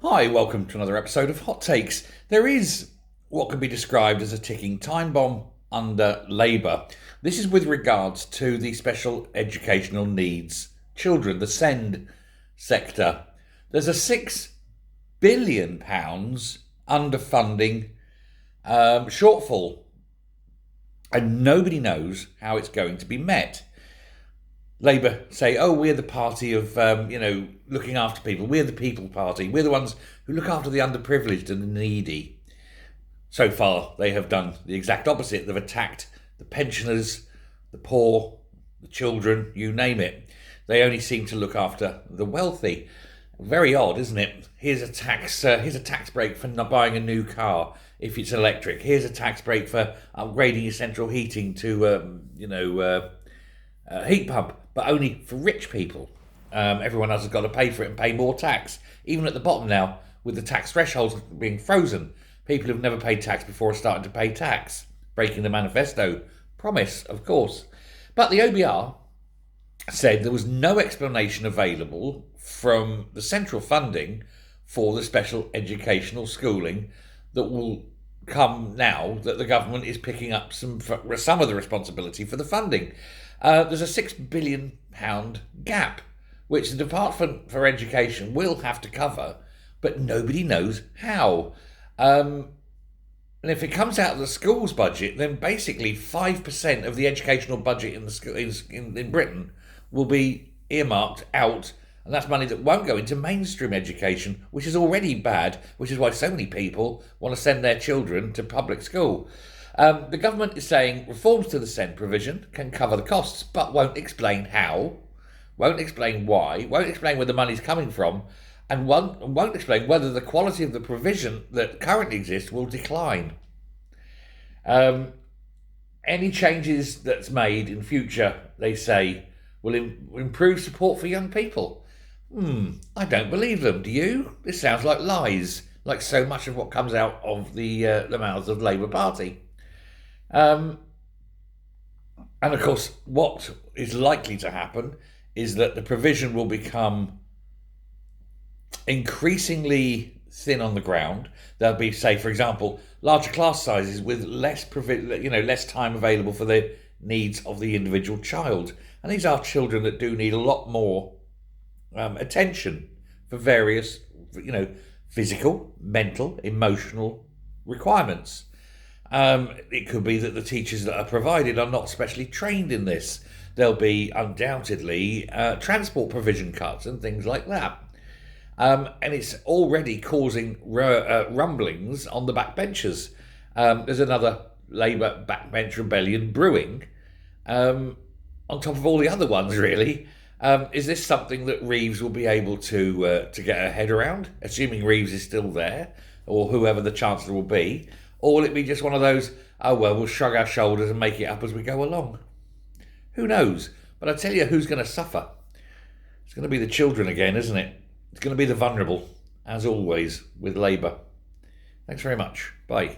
Hi, welcome to another episode of Hot Takes. There is what could be described as a ticking time bomb under Labour. This is with regards to the special educational needs children, the SEND sector. There's a £6 billion underfunding shortfall, and nobody knows how it's going to be met. Labour say, oh, we're the party of, looking after people. We're the people party. We're the ones who look after the underprivileged and the needy. So far, they have done the exact opposite. They've attacked the pensioners, the poor, the children, you name it. They only seem to look after the wealthy. Very odd, isn't it? Here's a tax break for not buying a new car if it's electric. Here's a tax break for upgrading your central heating to, heat pump, but only for rich people. Everyone else has got to pay for it and pay more tax. Even at the bottom now, with the tax thresholds being frozen, people who've never paid tax before are starting to pay tax, breaking the manifesto promise, of course. But the OBR said there was no explanation available from the central funding for the special educational schooling that will come now that the government is picking up some of the responsibility for the funding. There's a £6 billion gap, which the Department for Education will have to cover, but nobody knows how. And if it comes out of the school's budget, then basically 5% of the educational budget in Britain will be earmarked out, and that's money that won't go into mainstream education, which is already bad, which is why so many people want to send their children to public school. The government is saying reforms to the SEND provision can cover the costs, but won't explain how, won't explain why, won't explain where the money's coming from, and won't explain whether the quality of the provision that currently exists will decline. Any changes that's made in future, they say, will improve support for young people. I don't believe them. Do you? This sounds like lies, like so much of what comes out of the mouths of the Labour Party. And of course, what is likely to happen is that the provision will become increasingly thin on the ground. There'll be, say, for example, larger class sizes with less time available for the needs of the individual child. And these are children that do need a lot more attention for various, physical, mental, emotional requirements. It could be that the teachers that are provided are not specially trained in this. There'll be undoubtedly transport provision cuts and things like that. And it's already causing rumblings on the backbenchers. There's another Labour backbench rebellion brewing, on top of all the other ones, really. Is this something that Reeves will be able to get her head around, assuming Reeves is still there, or whoever the Chancellor will be? Or will it be just one of those, oh, well, we'll shrug our shoulders and make it up as we go along? Who knows? But I tell you who's going to suffer. It's going to be the children again, isn't it? It's going to be the vulnerable, as always, with Labour. Thanks very much. Bye.